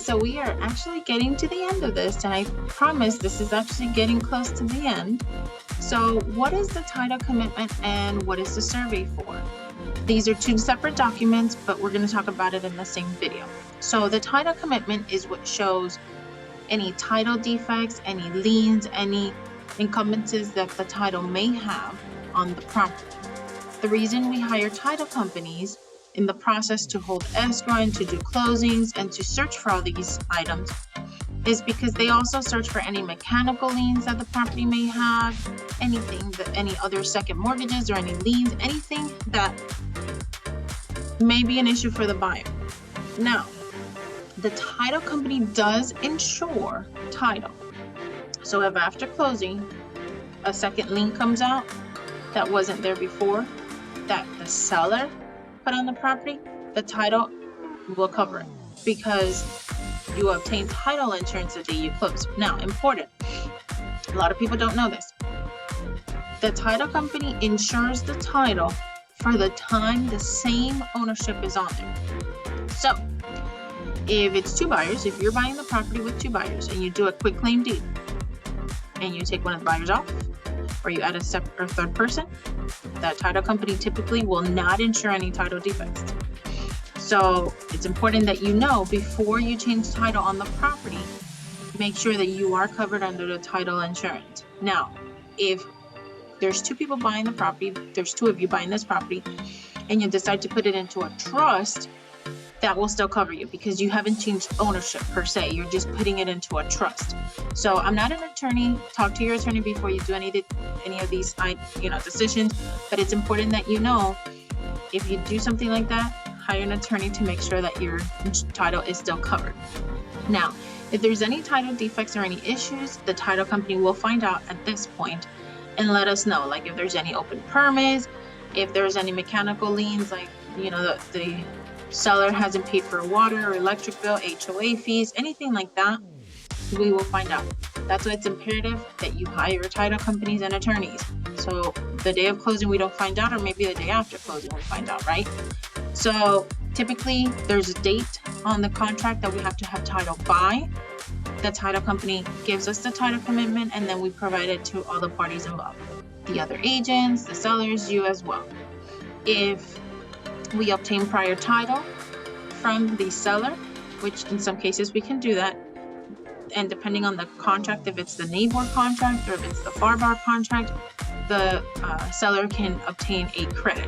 so we are actually getting to the end of this, and I promise this is actually getting close to the end. So what is the title commitment and what is the survey for? These are two separate documents, but we're going to talk about it in the same video. So the title commitment is what shows any title defects, any liens, any encumbrances that the title may have on the property. The reason we hire title companies in the process to hold escrow and to do closings and to search for all these items is because they also search for any mechanical liens that the property may have, anything that any other second mortgages or any liens, anything that may be an issue for the buyer. Now, the title company does insure title. So if after closing, a second lien comes out that wasn't there before, that the seller put on the property, the title will cover it because you obtain title insurance the day you close. Now, important, a lot of people don't know this. The title company insures the title for the time the same ownership is on there. So if it's two buyers, if you're buying the property with two buyers and you do a quick claim deed and you take one of the buyers off, or you add a separate or third person, that title company typically will not insure any title defects. So it's important that you know before you change title on the property, make sure that you are covered under the title insurance. Now, if there's two people buying the property, there's two of you buying this property, and you decide to put it into a trust, that will still cover you because you haven't changed ownership per se. You're just putting it into a trust. So I'm not an attorney. Talk to your attorney before you do any of these decisions. But it's important that you know if you do something like that, hire an attorney to make sure that your title is still covered. Now, if there's any title defects or any issues, the title company will find out at this point and let us know. Like if there's any open permits, if there's any mechanical liens, like the seller hasn't paid for a water or electric bill, HOA fees, anything like that, we will find out. That's why it's imperative that you hire title companies and attorneys. So the day of closing, we don't find out, or maybe the day after closing, we find out, right? So typically there's a date on the contract that we have to have title by. The title company gives us the title commitment, and then we provide it to all the parties involved. The other agents, the sellers, you as well. If we obtain prior title from the seller, which in some cases we can do that, and depending on the contract, if it's the neighbor contract or if it's the FAR contract, the seller can obtain a credit.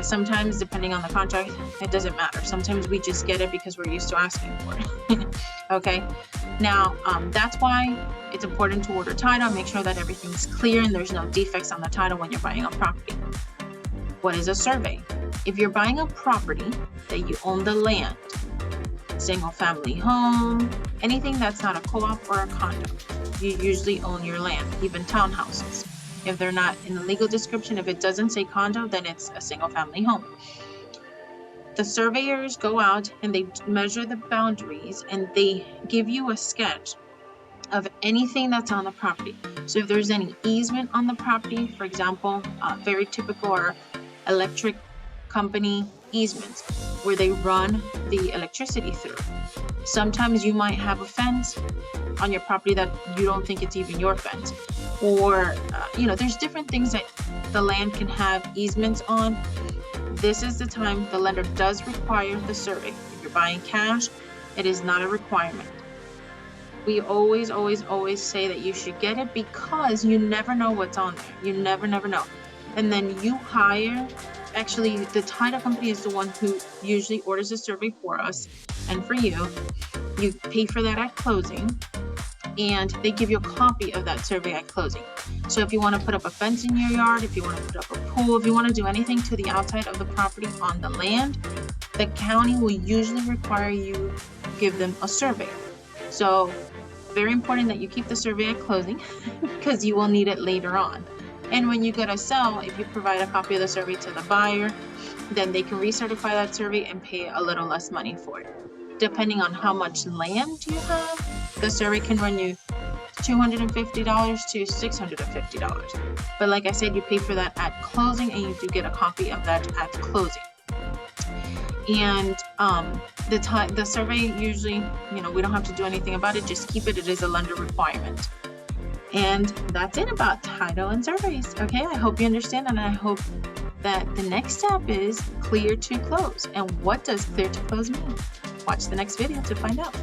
Sometimes, depending on the contract, it doesn't matter. Sometimes we just get it because we're used to asking for it. Okay, now that's why it's important to order title, make sure that everything's clear and there's no defects on the title when you're buying a property. What is a survey? If you're buying a property that you own the land, single family home, anything that's not a co-op or a condo, you usually own your land, even townhouses. If they're not in the legal description, if it doesn't say condo, then it's a single family home. The surveyors go out and they measure the boundaries and they give you a sketch of anything that's on the property. So if there's any easement on the property, for example, very typical are electric company easements where they run the electricity through. Sometimes you might have a fence on your property that you don't think it's even your fence, or there's different things that the land can have easements on. This is the time the lender does require the survey. If you're buying cash, it is not a requirement. We always say that you should get it because you never know what's on there. You never know. And then you hire, actually the title company is the one who usually orders a survey for us and for you. You pay for that at closing and they give you a copy of that survey at closing. So if you want to put up a fence in your yard, if you want to put up a pool, if you want to do anything to the outside of the property on the land, the county will usually require you give them a survey. So very important that you keep the survey at closing because you will need it later on. And when you go to sell, if you provide a copy of the survey to the buyer, then they can recertify that survey and pay a little less money for it. Depending on how much land you have, the survey can run you $250 to $650. But like I said, you pay for that at closing and you do get a copy of that at closing. And the survey usually, we don't have to do anything about it. Just keep it. It is a lender requirement. And that's it about title and surveys. Okay, I hope you understand, and I hope that the next step is clear to close. And what does clear to close mean? Watch the next video to find out.